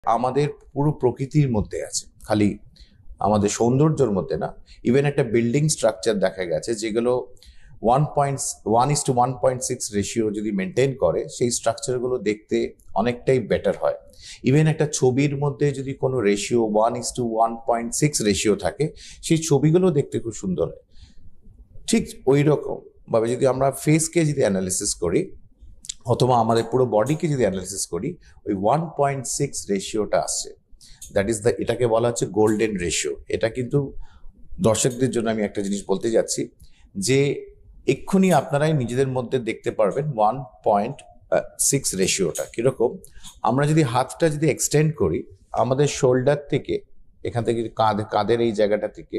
আমাদের পুরো প্রকৃতির মধ্যে আছে, খালি আমাদের সৌন্দর্যের মধ্যে না। ইভেন একটা বিল্ডিং স্ট্রাকচার দেখা গেছে যেগুলো 1:1:6 রেশিও যদি মেনটেন করে, সেই স্ট্রাকচারগুলো দেখতে অনেকটাই বেটার হয়। ইভেন একটা ছবির মধ্যে যদি কোনো রেশিও 1:1.6 রেশিও থাকে, সেই ছবিগুলো দেখতে খুব সুন্দর হয়। ঠিক ওই রকম ভাবে যদি আমরা ফেসকে যদি অ্যানালিসিস করি অথবা আমাদের পুরো বডিকে যদি অ্যানালিসিস করি, ওই 1.6 রেশিওটা আসছে, দ্যাট ইজ দ্য, এটাকে বলা হচ্ছে গোল্ডেন রেশিও। এটা কিন্তু দর্শকদের জন্য আমি একটা জিনিস বলতে যাচ্ছি যে এক্ষুনি আপনারাই নিজেদের মধ্যে দেখতে পারবেন 1.6 রেশিওটা কিরকম। আমরা যদি হাতটা যদি এক্সটেন্ড করি আমাদের শোল্ডার থেকে, এখান থেকে কাঁধের এই জায়গাটা থেকে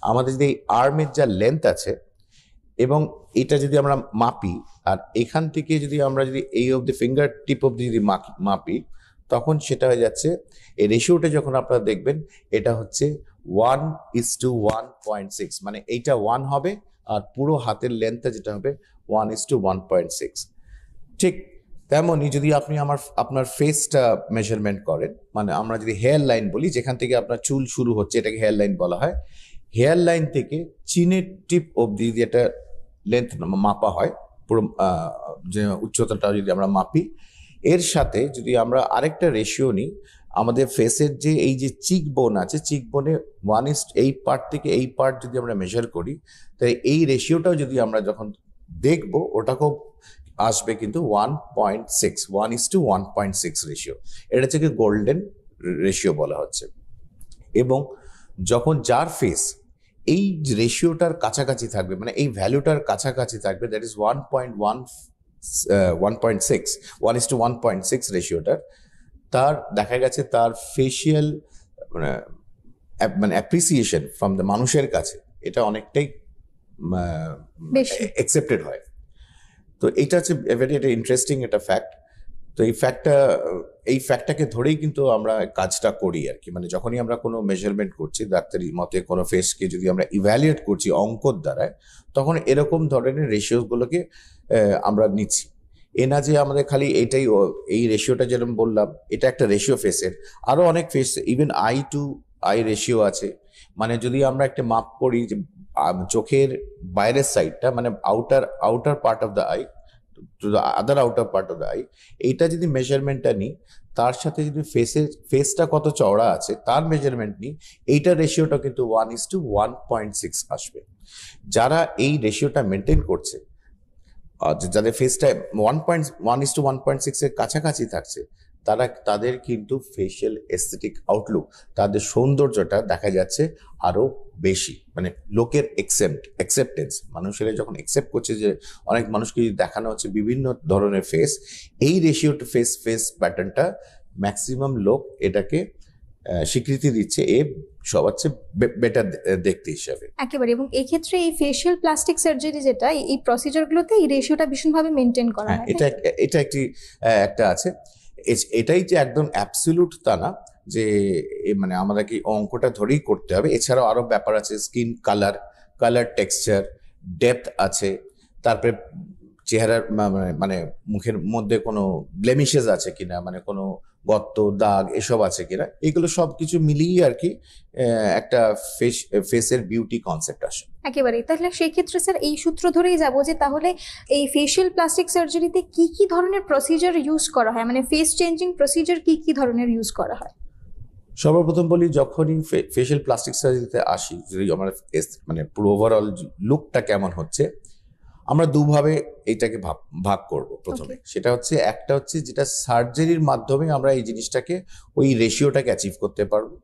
আমাদের যদি এই আর্মের যা লেন্থ আছে এবং এটা যদি আমরা মাপি, আর এখান থেকে যদি আমরা যদি এই অবধি ফিঙ্গার টিপ অবধি যদি মাপি, তখন সেটা হয়ে যাচ্ছে, এই রেশিওটা যখন আপনারা দেখবেন এটা হচ্ছে 1:1.6, মানে এইটা 1 হবে আর পুরো হাতের লেন্থটা যেটা হবে 1:1.6। ঠিক তেমনই যদি আপনি আপনার ফেসটা মেজারমেন্ট করেন, মানে আমরা যদি হেয়ার লাইন বলি, যেখান থেকে আপনার চুল শুরু হচ্ছে এটাকে হেয়ার লাইন বলা হয়। হেয়ার লাইন থেকে চিনের টিপ অবধি যদি একটা লেন্থ মাপা হয়, পুরো যে উচ্চতাটা যদি আমরা মাপি, এর সাথে যদি আমরা আরেকটা রেশিও নিই, আমাদের ফেসের যে এই যে চিক বোন আছে, চিক বোনে এই পার্ট থেকে এই পার্ট যদি আমরা মেজার করি, তাই এই রেশিওটাও যদি আমরা যখন দেখবো ওটাকেও আসবে কিন্তু 1.6, 1:1.6 রেশিও। এটা থেকে গোল্ডেন রেশিও বলা হচ্ছে। এবং যখন যার ফেস এই রেশিওটার কাছাকাছি থাকবে, মানে এই ভ্যালুটার কাছাকাছি থাকবে, দ্যাট ইজ 1.6 রেশিওটার, তার দেখা গেছে তার ফেশিয়াল মানে অ্যাপ্রিসিয়েশন ফ্রম দ্য মানুষের কাছে এটা অনেকটাই অ্যাকসেপ্টেড হয়। তো এইটা হচ্ছে ভেরি একটা ইন্টারেস্টিং একটা ফ্যাক্ট। তো এই ফ্যাক্টটাকে ধরেই কিন্তু আমরা কাজটা করি আর কি। মানে যখনই আমরা কোনো মেজারমেন্ট করছি, ডাক্তারি মতে কোনো ফেসকে যদি আমরা ইভ্যালুয়েট করছি অঙ্কর দ্বারায়, তখন এরকম ধরনের রেশিওগুলোকে আমরা নিচ্ছি। এ না যে আমাদের খালি এইটাই, এই রেশিওটা যেরকম বললাম এটা একটা রেশিও ফেসের, আরো অনেক face, even eye to eye ratio আছে। মানে যদি আমরা একটা মাপ করি যে চোখের বাইরের সাইডটা, মানে outer part of the I to the other outer part of the I, এইটা যদি মেজারমেন্টটা নিই, তার সাথে যদি ফেসটা কত চওড়া আছে তার মেজারমেন্ট নিই, এইটার রেশিওটা কিন্তু 1:1.6 আসবে। যারা এই রেশিওটা মেনটেন করছে, যাদের ফেসটা 1:1.6 এর কাছাকাছি থাকছে, তাদের কিন্তু ফেশিয়াল এস্থেটিক আউটলুক, তাদের সৌন্দর্যটা দেখা যাচ্ছে আরো বেশি। মানে লোকের অ্যাকসেপ্টেন্স, মানুষেরা যখন অ্যাকসেপ্ট করছে যে অনেক মানুষকে দেখানো হচ্ছে বিভিন্ন ধরনের ফেস, এই রেশিওটা ফেস প্যাটার্নটা ম্যাক্সিমাম লোক এটাকে স্বীকৃতি দিচ্ছে এ সবার চেয়ে বেটার দেখতে হিসাবে। একেবারে। এবং এই ক্ষেত্রে এই ফেশিয়াল প্লাস্টিক সার্জারি যেটা, এই প্রসিজারগুলোতে এই রেশিওটা ভীষণভাবে মেনটেন করা হয়। এটা একটা আছে। এটাই যে একদম অ্যাবসলিউট তা না যে মানে আমাদেরকে অঙ্কটা ধরেই করতে হবে। এছাড়াও আরো ব্যাপার আছে, স্কিন কালার টেক্সচার, ডেপথ আছে, তারপরে চেহারার মানে মুখের মধ্যে কোনো ব্লেমিশেস আছে কিনা, মানে কোনো গর্ত দাগ এসব আছে কিনা, এগুলো সবকিছু মিলিয়ে আর কি একটা ফেসের বিউটি কনসেপ্ট আসে। একেবারে। তাহলে সেই ক্ষেত্রে স্যার এই সূত্র ধরেই যাবো যে তাহলে এই ফেশিয়াল প্লাস্টিক সার্জারিতে কি কি ধরনের প্রসিজার ইউজ করা হয়, মানে ফেস চেঞ্জিং প্রসিজার কি কি ধরনের ইউজ করা হয়? সর্বপ্রথম বলি, যখনই ফেশিয়াল প্লাস্টিক সার্জারিতে আসি, যদি আমার মানে পুরো ওভারঅল লুকটা কেমন হচ্ছে, আমরা দুভাবে এইটাকে ভাগ করব। প্রথমে সেটা হচ্ছে, একটা হচ্ছে যেটা সার্জারির মাধ্যমে আমরা এই জিনিসটাকে, ওই রেশিওটাকে অ্যাচিভ করতে পারবো।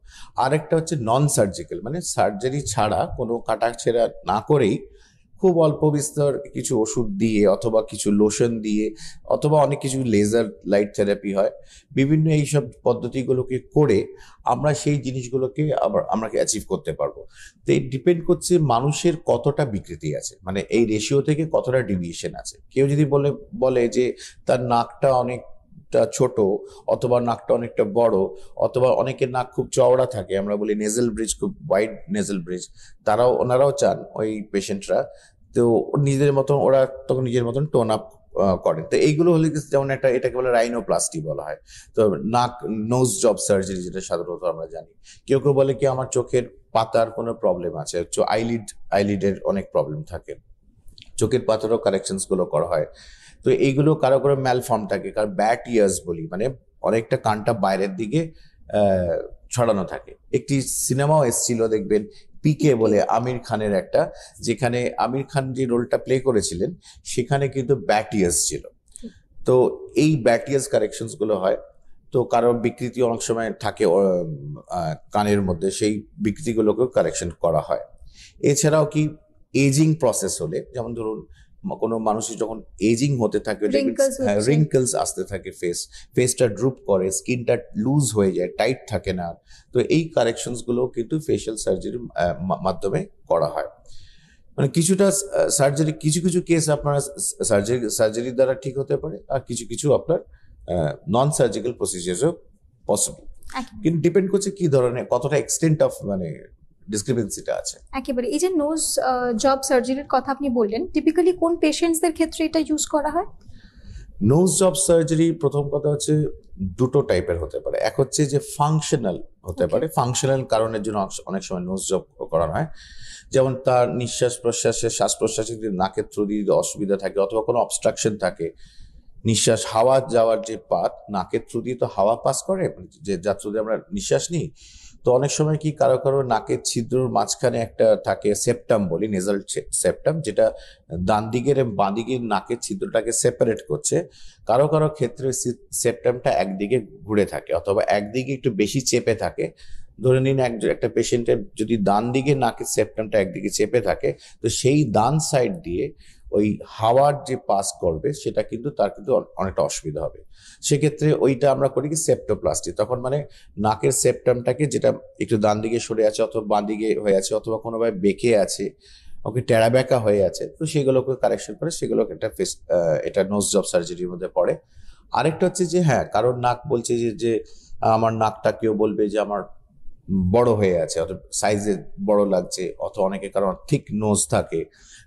আর একটা হচ্ছে নন সার্জিক্যাল, মানে সার্জারি ছাড়া কোনো কাটাছেঁড়া না করেই খুব অল্প বিস্তর কিছু ওষুধ দিয়ে অথবা কিছু লোশন দিয়ে অথবা অনেক কিছু লেজার লাইট থেরাপি হয়, বিভিন্ন এইসব পদ্ধতিগুলোকে করে আমরা সেই জিনিসগুলোকে আবার আমরা অ্যাচিভ করতে পারবো। তো এই ডিপেন্ড করছে মানুষের কতটা বিকৃতি আছে, মানে এই রেশিও থেকে কতটা ডিভিয়েশন আছে। কেউ যদি বলে যে তার নাকটা অনেকটা ছোট, অথবা নাকটা অনেকটা বড়, অথবা অনেকের নাক খুব চওড়া থাকে, আমরা বলি নেজেল ব্রিজ, খুব ওয়াইড নেজেল ব্রিজ, ওনারাও চান ওই পেশেন্টরা, তো নিজেদের মতন ওরা তখন নিজের মতন টোন আপ করেন। তো এইগুলো হলে যেমন এটাকে বলে রাইনোপ্লাস্টি বলা হয়। তো নাক নোজ জব সার্জারি যেটা সাধারণত আমরা জানি। কেউ কেউ বলে কি আমার চোখের পাতার কোনো প্রবলেম আছে, আইলিডের অনেক প্রবলেম থাকে, চোখের পাতারও কারেকশনস গুলো করা হয়। তো এইগুলো কারো কারো ম্যালফর্ম থাকে, কারো ব্যাট ইয়ার্স বলি, মানে অনেকটা কানটা বাইরের দিকে ছড়ানো থাকে। একটি সিনেমাও এসেছিল দেখবেন, পিকে বলে, আমির খানের একটা, যেখানে আমির খান যে রোলটা প্লে করেছিলেন সেখানে কিন্তু ব্যাট ইয়ার্স ছিল। তো এই ব্যাট ইয়ার্স কারেকশনস গুলো হয়। তো কারো বিকৃতি অনেক সময় থাকে কানের মধ্যে, সেই বিকৃতিগুলোকেও কারেকশন করা হয়। এছাড়াও কি এজিং প্রসেস হলে, যেমন ধরুন কোনো মানুষের যখন এজিং হতে থাকে, রিঙ্কলস আসতে থাকে, ফেসটা ড্রুপ করে, স্কিনটা লুজ হয়ে যায়, টাইট থাকে না। তো এই কারেকশনস গুলো কিন্তু ফেশিয়াল সার্জারির মাধ্যমে করা হয়। মানে কিছুটা সার্জারি, কিছু কিছু কেস আপনার সার্জারি দ্বারা ঠিক হতে পারে, আর কিছু কিছু আপনার নন সার্জিক্যাল প্রসিজারও পসিবল, কিন্তু ডিপেন্ড করছে কি ধরনের, কতটা এক্সটেন্ট অফ মানে ডিসক্রিপেন্সিটা আছে। একেবারে। এই যে নোজ জব সার্জারির কথা আপনি বললেন, টিপিক্যালি কোন পেশেন্টসদের ক্ষেত্রে এটা ইউজ করা হয়? নোজ জব সার্জারি প্রথম কথা হচ্ছে দুটো টাইপের হতে পারে। এক হচ্ছে যে ফাংশনাল হতে পারে, ফাংশনাল কারণের জন্য অনেক সময় নোজ জব করানো হয়। যেমন তার নিঃশ্বাস প্রশ্বাসে, শ্বাস প্রশ্বাসে যদি নাকের থ্রু দিয়ে অসুবিধা থাকে অথবা কোনো অবস্ট্রাকশন থাকে, নিঃশ্বাস হাওয়া যাওয়ার যে পাত, নাকের থ্রু দিয়ে তো হাওয়া পাস করে, যে যার থ্রু দিয়ে আমরা নিঃশ্বাস নিই। তো অনেক সময় কি কারো কারো নাকের ছিদ্রর মাঝখানে একটা থাকে সেপ্টাম বলি, নেজাল সেপ্টাম, যেটা ডান দিকের এবং বাঁ দিকের নাকের ছিদ্রটাকে সেপারেট করছে। কারো কারো ক্ষেত্রে সেপ্টামটা একদিকে ঘুরে থাকে অথবা একদিকে একটু বেশি চেপে থাকে। ধরে নিন একটা পেশেন্টের যদি ডান দিকে নাকের সেপ্টামটা একদিকে চেপে থাকে, তো সেই ডান সাইড দিয়ে ওই হাওয়ার যে পাস করবে সেটা কিন্তু তার কিন্তু অনেকটা অসুবিধা হবে। সেক্ষেত্রে ওইটা আমরা করি কি সেপ্টোপ্লাস্টি। তখন মানে নাকের সেপ্টামটাকে, যেটা একটু ডান দিকে সরে আছে অথবা বাঁ দিকে হয়ে আছে অথবা কোনোভাবে বেঁকে আছে, ওকে টেরা বেঁকা হয়ে আছে, তো সেগুলোকে কারেকশন করে, সেগুলোকে এটা নোজ জব সার্জারির মধ্যে পড়ে। আরেকটা হচ্ছে যে হ্যাঁ, কারোর নাক বলছে যে আমার নাকটা, কেউ বলবে যে আমার বড় হয়ে আছে, অথবা সাইজে বড় লাগছে, অথবা অনেকে কারণ থিক নোজ থাকে,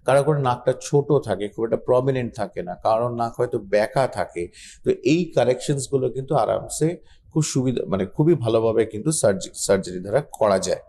কারো কারো নাকটা ছোট থাকে, খুব একটা প্রমিনেন্ট থাকে না, কারোর নাক হয়তো বেঁকা থাকে। তো এই কারেকশনস গুলো কিন্তু আরামসে খুব সুবিধা, মানে খুবই ভালোভাবে কিন্তু সার্জারি দ্বারা করা যায়।